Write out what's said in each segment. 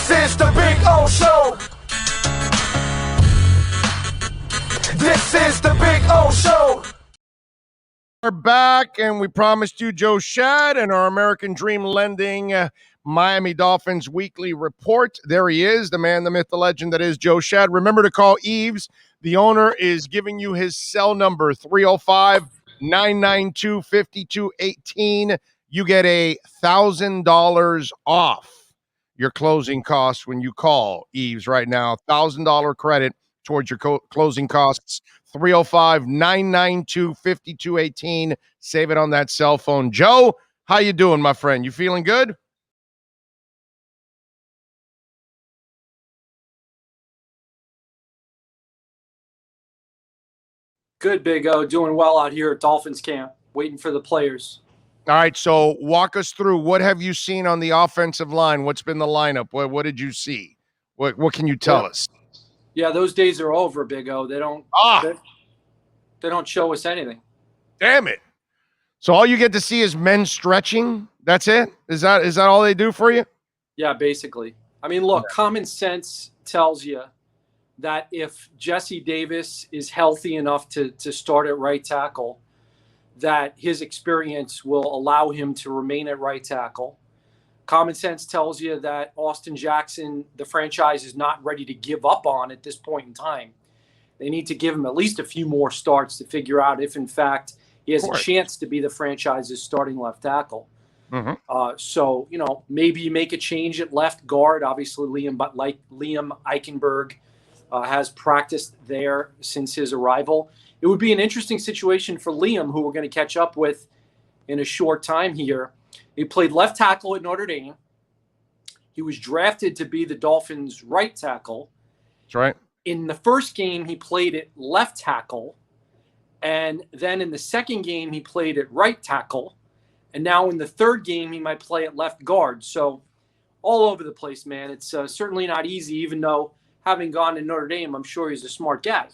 This is the Big O Show. This is the Big O Show. We're back, and we promised you Joe Schad and our American Dream Lending Miami Dolphins weekly report. There he is, the man, the myth, the legend that is Joe Schad. Remember to call Eves. The owner is giving you his cell number, 305-992-5218. You get $1,000 off your closing costs when you call Eves right now. $1,000 credit towards your closing costs. 305-992-5218. Save it on that cell phone. Joe, how you doing, my friend? You feeling good? Good, Big O. Doing well out here at Dolphins camp, waiting for the players. All right, so walk us through. What have you seen on the offensive line? What's been the lineup? What did you see? What can you tell us? Yeah, those days are over, Big O. They don't they don't show us anything. Damn it. So all you get to see is men stretching? That's it? Is that all they do for you? Yeah, basically. I mean, look, common sense tells you that if Jesse Davis is healthy enough to start at right tackle, that his experience will allow him to remain at right tackle. Common sense tells you that Austin Jackson, the franchise is not ready to give up on at this point in time. They need to give him at least a few more starts to figure out if, in fact, he has a chance to be the franchise's starting left tackle. Mm-hmm. So, maybe you make a change at left guard. Obviously, Liam Eichenberg has practiced there since his arrival. It would be an interesting situation for Liam, who we're going to catch up with in a short time here. He played left tackle at Notre Dame. He was drafted to be the Dolphins' right tackle. That's right. In the first game, he played at left tackle. And then in the second game, he played at right tackle. And now in the third game, he might play at left guard. So all over the place, man. It's certainly not easy, even though having gone to Notre Dame, I'm sure he's a smart guy.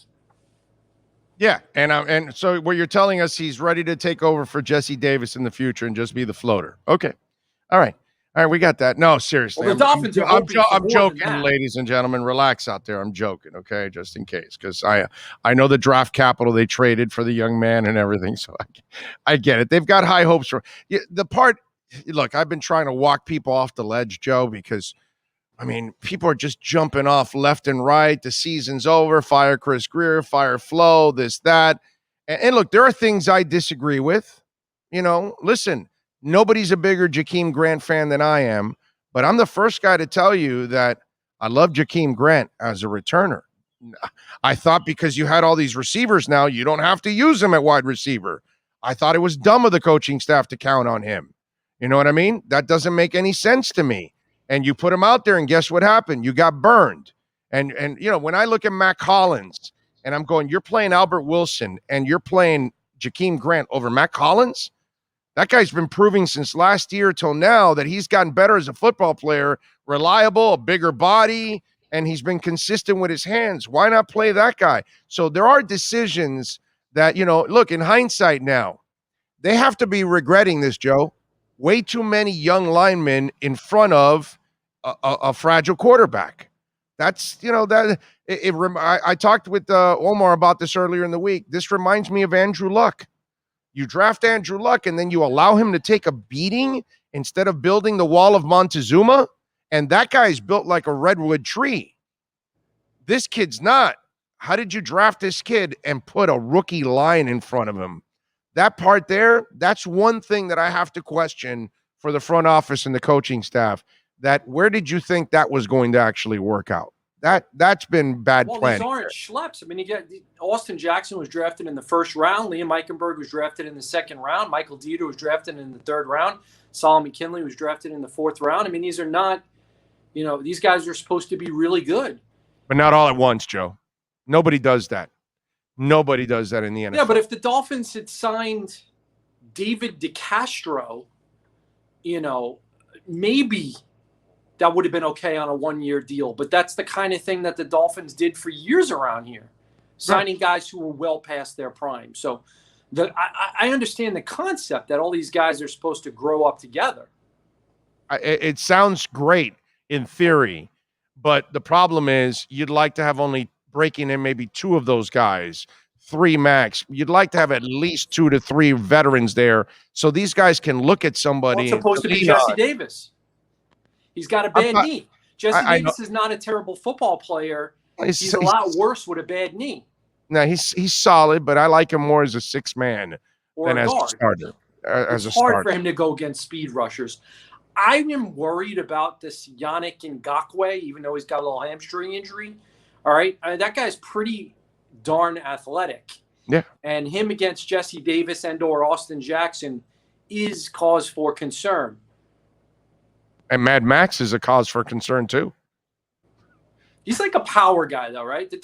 Yeah, and so what you're telling us, he's ready to take over for Jesse Davis in the future and just be the floater. Okay. All right, we got that. No, seriously. Well, the Dolphins are hoping I'm for joking, more than that. ladies and gentlemen. Relax out there. I'm joking, okay? Just in case, because I know the draft capital they traded for the young man and everything, so I get it. They've got high hopes for the part. Look, I've been trying to walk people off the ledge, Joe, because I mean, people are just jumping off left and right. The season's over. Fire Chris Greer, fire Flo, this, that. And look, there are things I disagree with. Listen, nobody's a bigger Jakeem Grant fan than I am, but I'm the first guy to tell you that I love Jakeem Grant as a returner. I thought because you had all these receivers now, you don't have to use him at wide receiver. I thought it was dumb of the coaching staff to count on him. You know what I mean? That doesn't make any sense to me. And you put him out there, and guess what happened? You got burned. And when I look at Matt Collins, and I'm going, you're playing Albert Wilson, and you're playing Jakeem Grant over Matt Collins? That guy's been proving since last year till now that he's gotten better as a football player, reliable, a bigger body, and he's been consistent with his hands. Why not play that guy? So there are decisions that, look, in hindsight now, they have to be regretting this, Joe. Way too many young linemen in front of a fragile quarterback. That's, I talked with Omar about this earlier in the week. This reminds me of Andrew Luck. You draft Andrew Luck and then you allow him to take a beating instead of building the wall of Montezuma. And that guy's built like a redwood tree. This kid's not. How did you draft this kid and put a rookie line in front of him? That part there, that's one thing that I have to question for the front office and the coaching staff. That where did you think that was going to actually work out? That's been bad planning. These aren't schleps. I mean, Austin Jackson was drafted in the first round. Liam Eichenberg was drafted in the second round. Michael Dieter was drafted in the third round. Solomon Kinley was drafted in the fourth round. I mean, these are not, these guys are supposed to be really good. But not all at once, Joe. Nobody does that. Nobody does that in the NFL. Yeah, but if the Dolphins had signed David DeCastro, maybe that would have been okay on a one-year deal. But that's the kind of thing that the Dolphins did for years around here, signing guys who were well past their prime. So I understand the concept that all these guys are supposed to grow up together. It sounds great in theory, But the problem is you'd like to have only breaking in maybe 2 of those guys, 3 max. You'd like to have at least 2 to 3 veterans there so these guys can look at Well, it's somebody supposed to to be lean Jesse on. Davis. He's got a I'm bad not knee. Jesse I know Davis is not a terrible football player. He's a he's lot worse with a bad knee no, he's solid, but I like him more as a 6 man or than a as a guard. starter. As It's a hard for starter. him to go against speed rushers. I am worried about this Yannick Ngakoue, even though he's got a little hamstring injury. All right. That guy's pretty darn athletic. Yeah. And him against Jesse Davis and or Austin Jackson is cause for concern. And Mad Max is a cause for concern too. He's like a power guy, though, right? The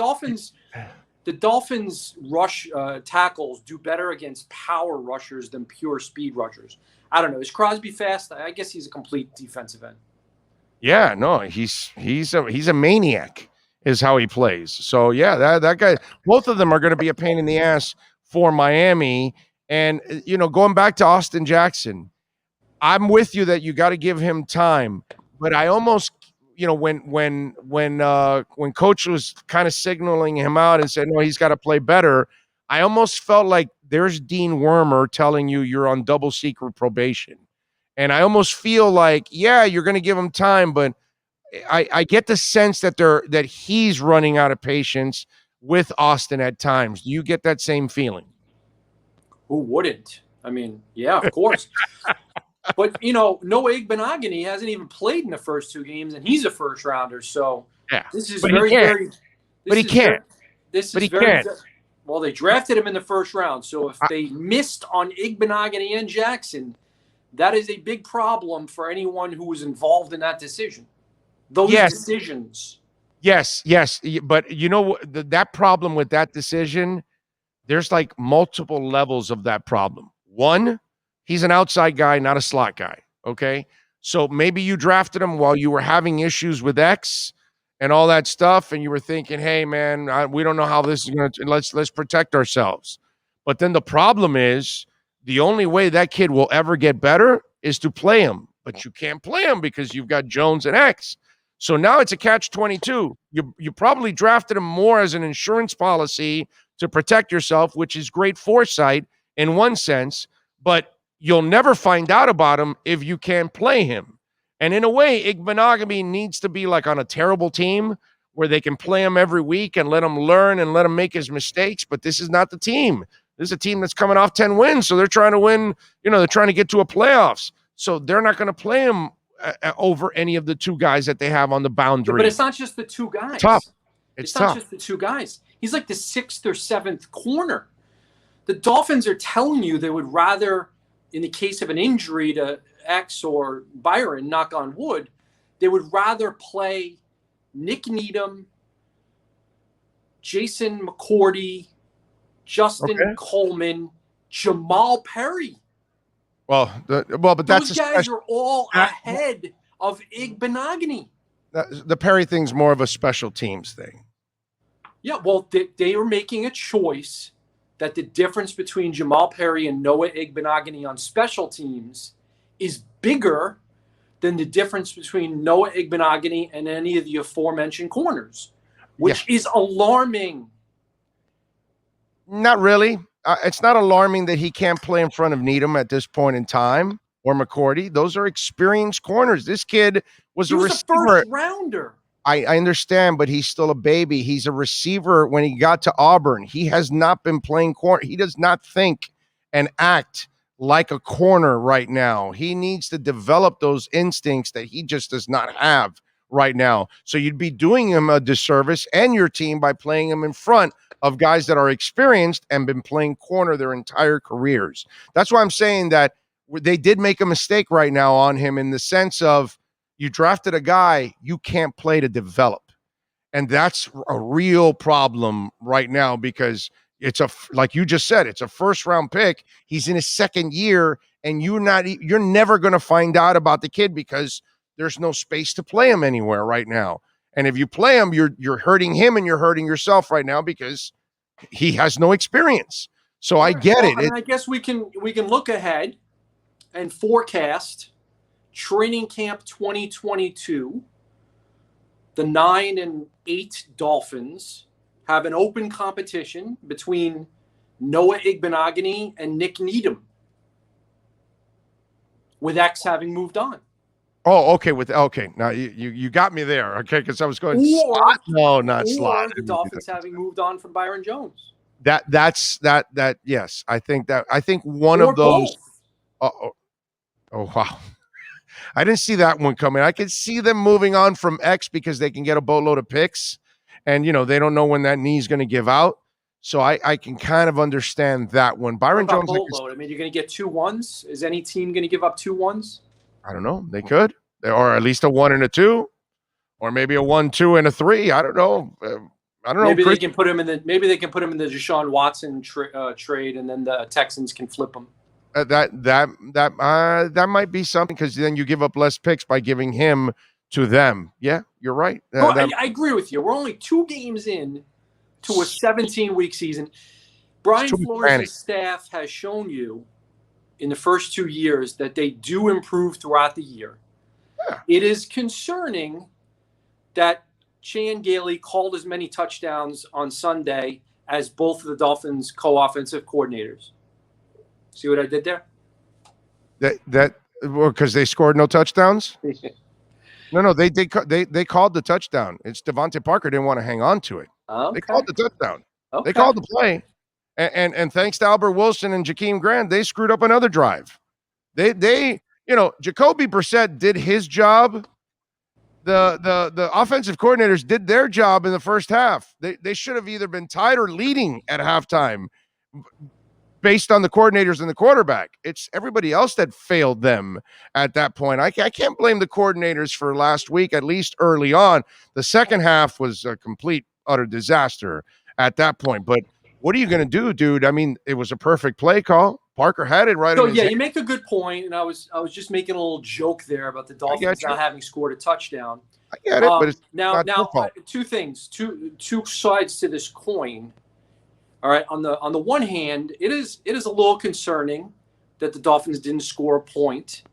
Dolphins rush tackles do better against power rushers than pure speed rushers. I don't know. Is Crosby fast? I guess he's a complete defensive end. Yeah, no, he's a maniac is how he plays. So yeah, that guy, both of them are going to be a pain in the ass for Miami. And going back to Austin Jackson, I'm with you that you got to give him time, but I almost, when coach was kind of signaling him out and said no, he's got to play better, I almost felt like there's Dean Wormer telling you you're on double secret probation, and I almost feel like you're going to give him time, but I get the sense that he's running out of patience with Austin at times. Do you get that same feeling? Who wouldn't? I mean, yeah, of course. But, Noah Igbenogany hasn't even played in the first 2 games, and he's a first rounder. So this is very. But he can't. Well, they drafted him in the first round. So if they missed on Igbenogany and Jackson, that is a big problem for anyone who was involved in that decision. Those decisions. Yes. But that problem with that decision, there's like multiple levels of that problem. One, he's an outside guy, not a slot guy. Okay. So maybe you drafted him while you were having issues with X and all that stuff. And you were thinking, hey man, we don't know how this is going to, let's protect ourselves. But then the problem is the only way that kid will ever get better is to play him, but you can't play him because you've got Jones and X. So now it's a catch-22. You probably drafted him more as an insurance policy to protect yourself, which is great foresight in one sense, but you'll never find out about him if you can't play him. And in a way, Igbenogany needs to be like on a terrible team where they can play him every week and let him learn and let him make his mistakes. But this is not the team. This is a team that's coming off 10 wins. So they're trying to win, they're trying to get to a playoffs. So they're not going to play him over any of the 2 guys that they have on the boundary. But it's not just the 2 guys. Tough. It's not just the 2 guys. He's like the 6th or 7th corner. The Dolphins are telling you they would rather, in the case of an injury to X or Byron, knock on wood, they would rather play Nick Needham, Jason McCourty, Justin Coleman, Jamal Perry. But that's those guys are all ahead of Igbenogany. The Perry thing's more of a special teams thing. Yeah, well, they are making a choice that the difference between Jamal Perry and Noah Igbenogany on special teams is bigger than the difference between Noah Igbenogany and any of the aforementioned corners, which is alarming. Not really. It's not alarming that he can't play in front of Needham at this point in time or McCourty. Those are experienced corners. This kid was a receiver. A first rounder. I understand, but he's still a baby. He's a receiver when he got to Auburn. He has not been playing corner. He does not think and act like a corner right now. He needs to develop those instincts that he just does not have right now. So you'd be doing him a disservice and your team by playing him in front of guys that are experienced and been playing corner their entire careers. That's why I'm saying that they did make a mistake right now on him in the sense of you drafted a guy you can't play to develop. And that's a real problem right now because it's like you just said, it's a first round pick. He's in his 2nd year and you're never going to find out about the kid because there's no space to play him anywhere right now. And if you play him, you're hurting him and you're hurting yourself right now because he has no experience. So I get it. I mean, I guess we can look ahead and forecast training camp 2022. the 9-8 Dolphins have an open competition between Noah Igbenogany and Nick Needham, with X having moved on. Oh, okay. Now you got me there. Okay, because I was going Or, Slot. No, not Slot. or the Dolphins having moved on from Byron Jones. That's yes. I think one Or of those. both. Oh wow. I didn't see that one coming. I could see them moving on from X because they can get a boatload of picks, and they don't know when that knee's going to give out. So I can kind of understand that one. Byron Jones. Boatload? I mean, you're going to get 2 1s. Is any team going to give up 2 1s? I don't know. They could, or at least a 1 and a 2, or maybe a 1, 2, and a 3. I don't know. Maybe they can put him in the Deshaun Watson trade, and then the Texans can flip him. That might be something, because then you give up less picks by giving him to them. Yeah, you're right. I agree with you. We're only 2 games in to a 17-week season. Brian Flores' staff has shown you in the first 2 years that they do improve throughout the year. Yeah. It is concerning that Chan Gailey called as many touchdowns on Sunday as both of the Dolphins' co-offensive coordinators. See what I did there? Because they scored no touchdowns? No, they called the touchdown. It's Devontae Parker didn't want to hang on to it. Okay. They called the touchdown. Okay. They called the play. And thanks to Albert Wilson and Jakeem Grant, they screwed up another drive. Jacoby Brissett did his job. The offensive coordinators did their job in the first half. They should have either been tied or leading at halftime based on the coordinators and the quarterback. It's everybody else that failed them at that point. I can't blame the coordinators for last week, at least early on. The second half was a complete, utter disaster at that point. But what are you going to do, dude? I mean, it was a perfect play call. Parker had it right. So yeah, you make a good point, and I was just making a little joke there about the Dolphins not having scored a touchdown. I get it, but it's now 2 things, two sides to this coin. All right, on the one hand, it is a little concerning that the Dolphins didn't score a point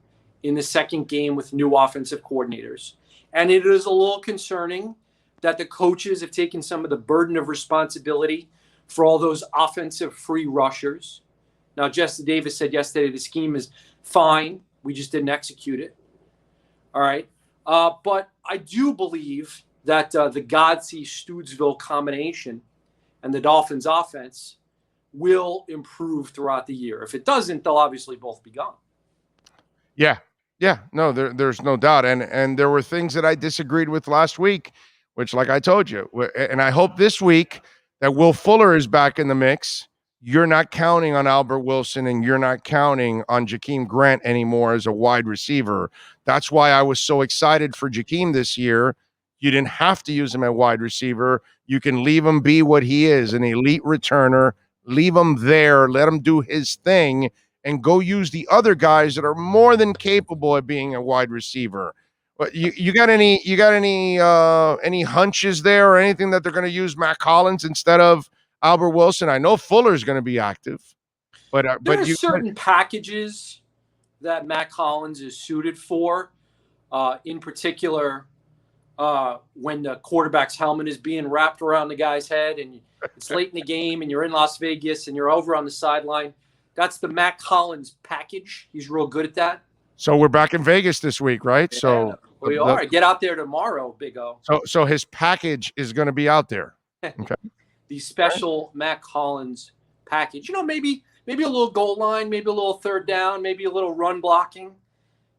in the second game with new offensive coordinators, and it is a little concerning that the coaches have taken some of the burden of responsibility for all those offensive free rushers. Now, Jesse Davis said yesterday the scheme is fine. We just didn't execute it. All right. But I do believe that the Godsey-Stoodsville combination and the Dolphins offense will improve throughout the year. If it doesn't, they'll obviously both be gone. Yeah. No, there's no doubt. And there were things that I disagreed with last week, which, like I told you, and I hope this week that Will Fuller is back in the mix. You're not counting on Albert Wilson, and you're not counting on Jakeem Grant anymore as a wide receiver. That's why I was so excited for Jakeem this year. You didn't have to use him at wide receiver. You can leave him be what he is, an elite returner. Leave him there. Let him do his thing, and go use the other guys that are more than capable of being a wide receiver. But you got any hunches there, or anything that they're going to use Matt Collins instead of Albert Wilson? I know Fuller's going to be active, but there are certain packages that Matt Collins is suited for. In particular, when the quarterback's helmet is being wrapped around the guy's head, and it's late in the game, and you're in Las Vegas, and you're over on the sideline. That's the Matt Collins package. He's real good at that. So we're back in Vegas this week, right? Yeah, so we are. Get out there tomorrow, Big O. So his package is going to be out there. Okay. The special Matt Collins package. Maybe a little goal line, maybe a little third down, maybe a little run blocking.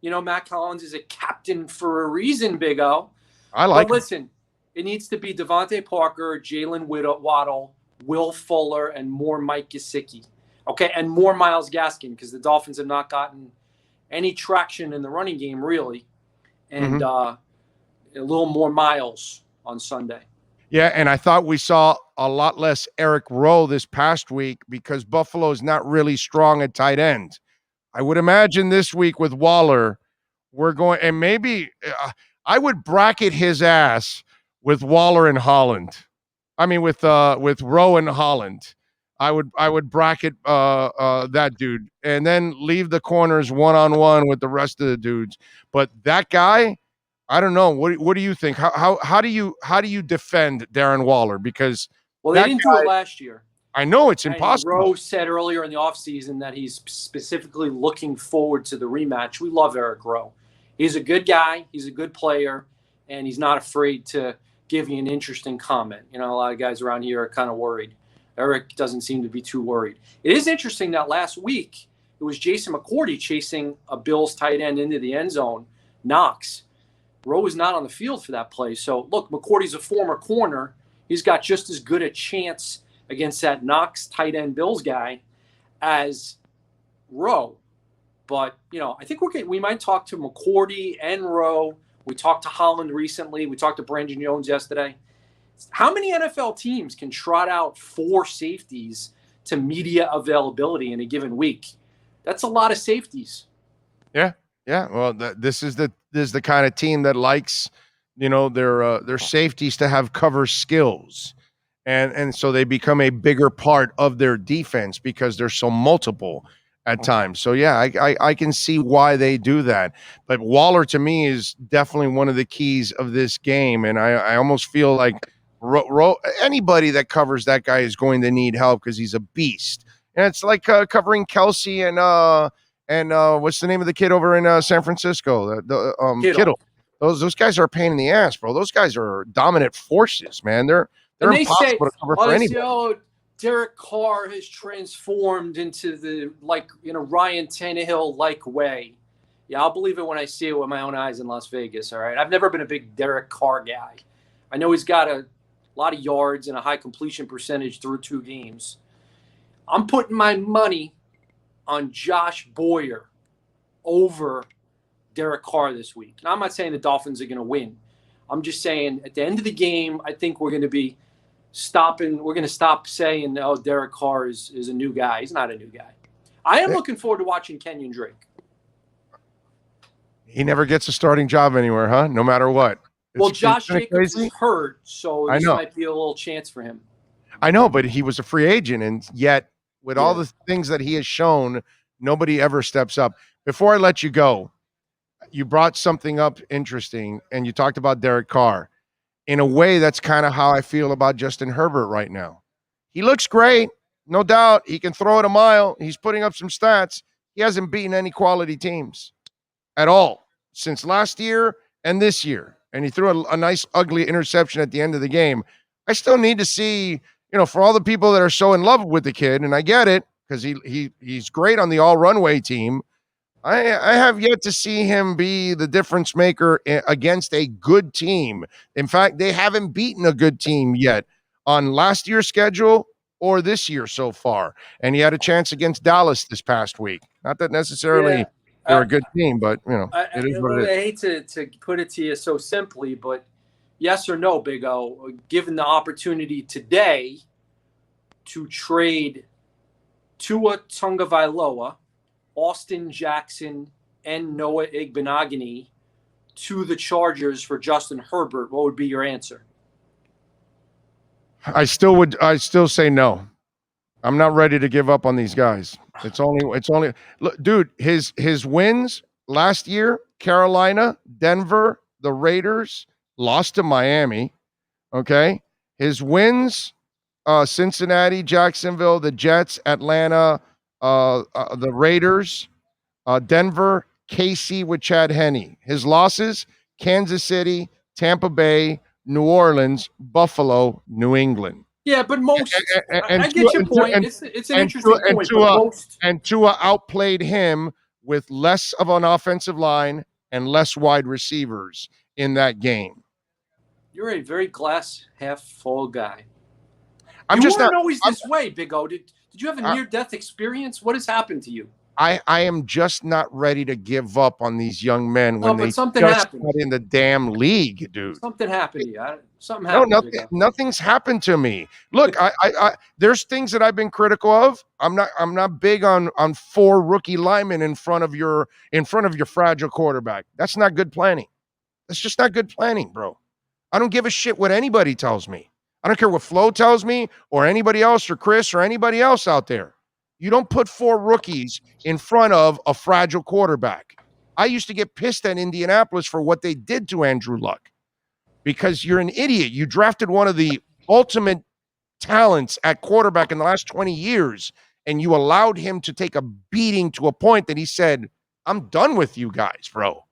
Matt Collins is a captain for a reason, Big O. I like But listen, it needs to be Devontae Parker, Jalen Waddle, Will Fuller, and more Mike Gesicki. Okay, and more Myles Gaskin, because the Dolphins have not gotten any traction in the running game, really. And a little more Miles on Sunday. Yeah, and I thought we saw a lot less Eric Rowe this past week because Buffalo's not really strong at tight end. I would imagine this week with Waller, we're going, and maybe I would bracket his ass with Waller and Holland. I mean, with Rowe and Holland. I would bracket that dude, and then leave the corners one-on-one with the rest of the dudes. But that guy, I don't know. What do you think? How do you defend Darren Waller? Because Well, they that didn't do it guy, last year. I know it's And impossible. Rose said earlier in the offseason that he's specifically looking forward to the rematch. We love Eric Rowe. He's a good guy. He's a good player, and he's not afraid to give you an interesting comment. You know, a lot of guys around here are kind of worried. Eric doesn't seem to be too worried. It is interesting that last week it was Jason McCourty chasing a Bills tight end into the end zone, Knox. Rowe was not on the field for that play. So, look, McCourty's a former corner. He's got just as good a chance against that Knox tight end Bills guy as Rowe. But, you know, I think we might talk to McCourty and Rowe. We talked to Holland recently. We talked to Brandon Jones yesterday. How many NFL teams can trot out 4 safeties to media availability in a given week? That's a lot of safeties. Yeah. Well, this is the kind of team that likes, their safeties to have cover skills, and so they become a bigger part of their defense because they're so multiple at times. So yeah, I can see why they do that. But Waller to me is definitely one of the keys of this game, and I almost feel like anybody that covers that guy is going to need help because he's a beast. And it's like covering Kelsey and what's the name of the kid over in San Francisco? Kittle. Those guys are a pain in the ass, bro. Those guys are dominant forces, man. They're impossible to cover for anybody. Derek Carr has transformed into Ryan Tannehill-like way. Yeah, I'll believe it when I see it with my own eyes in Las Vegas, all right? I've never been a big Derek Carr guy. I know he's got a lot of yards and a high completion percentage through 2 games. I'm putting my money on Josh Boyer over Derek Carr this week. Now, I'm not saying the Dolphins are going to win. I'm just saying at the end of the game, I think we're going to be we're going to stop saying, oh, Derek Carr is a new guy. He's not a new guy. I am looking forward to watching Kenyon Drake. He never gets a starting job anywhere, huh? No matter what. Well, Josh Jacobs is hurt, so this might be a little chance for him. I know, but he was a free agent, and yet with all the things that he has shown, nobody ever steps up. Before I let you go, you brought something up interesting, and you talked about Derek Carr. In a way, that's kind of how I feel about Justin Herbert right now. He looks great, no doubt. He can throw it a mile. He's putting up some stats. He hasn't beaten any quality teams at all since last year and this year. And he threw a nice, ugly interception at the end of the game. I still need to see, for all the people that are so in love with the kid, and I get it because he's great on the all-runway team. I have yet to see him be the difference maker against a good team. In fact, they haven't beaten a good team yet on last year's schedule or this year so far. And he had a chance against Dallas this past week. Not that necessarily they're a good team, but, it is what it is. I hate to put it to you so simply, but yes or no, Big O, given the opportunity today to trade Tua Tagovailoa, Austin Jackson, and Noah Igbenogany to the Chargers for Justin Herbert, what would be your answer? I still say no. I'm not ready to give up on these guys. It's only look, dude, his wins last year, Carolina, Denver, the Raiders, lost to Miami. Okay. His wins, Cincinnati, Jacksonville, the Jets, Atlanta, the Raiders, Denver, KC with Chad Henne. His losses, Kansas City, Tampa Bay, New Orleans, Buffalo, New England. Yeah, but most I get your point. It's an interesting point. And Tua outplayed him with less of an offensive line and less wide receivers in that game. You're a very glass half full guy. I'm you just weren't not always this way, Big O. Did you have a near-death experience? What has happened to you? I am just not ready to give up on these young men when they just happened. got in the damn league, dude. Something happened to you. Something happened. No, nothing's happened to me. Look, I there's things that I've been critical of. I'm not big on 4 rookie linemen in front of your fragile quarterback. That's not good planning. That's just not good planning, bro. I don't give a shit what anybody tells me. I don't care what Flo tells me or anybody else or Chris or anybody else out there. You don't put 4 rookies in front of a fragile quarterback. I used to get pissed at Indianapolis for what they did to Andrew Luck because you're an idiot. You drafted one of the ultimate talents at quarterback in the last 20 years, and you allowed him to take a beating to a point that he said, I'm done with you guys, bro.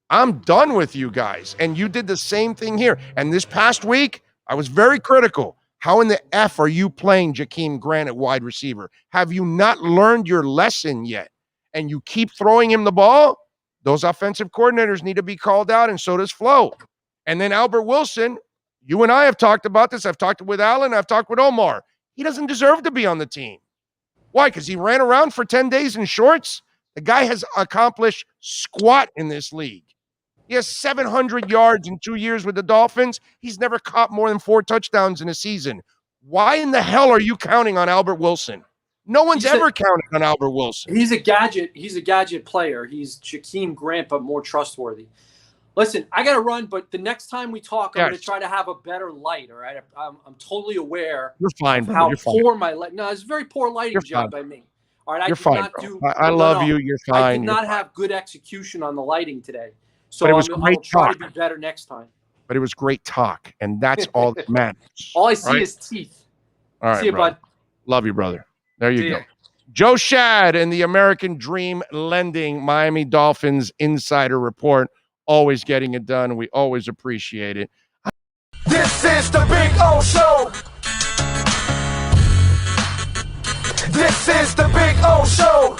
I'm done with you guys. And you did the same thing here. And this past week, I was very critical. How in the F are you playing Jakeem Grant at wide receiver? Have you not learned your lesson yet? And you keep throwing him the ball? Those offensive coordinators need to be called out, and so does Flo. And then Albert Wilson, you and I have talked about this. I've talked with Alan. I've talked with Omar. He doesn't deserve to be on the team. Why? Because he ran around for 10 days in shorts? The guy has accomplished squat in this league. He has 700 yards in 2 years with the Dolphins. He's never caught more than 4 touchdowns in a season. Why in the hell are you counting on Albert Wilson? No one's ever counted on Albert Wilson. He's a gadget. He's a gadget player. He's Jakeem Grant, but more trustworthy. Listen, I got to run, but the next time we talk, I'm going to try to have a better light, all right? I'm totally aware You're fine, of bro. how You're poor fine. my light. No, it's a very poor lighting job by me. All right, You're fine, bro. I love you. You're fine. I did not have good execution on the lighting today. So But it was I'll great try talk. to be better next time. But it was great talk, and that's all that matters. All I see is teeth. All right, See you, brother. bud. Love you, brother. There you See go. ya. Joe Schad and the American Dream Lending Miami Dolphins Insider Report. Always getting it done. We always appreciate it. This is the Big O Show. This is the Big O Show.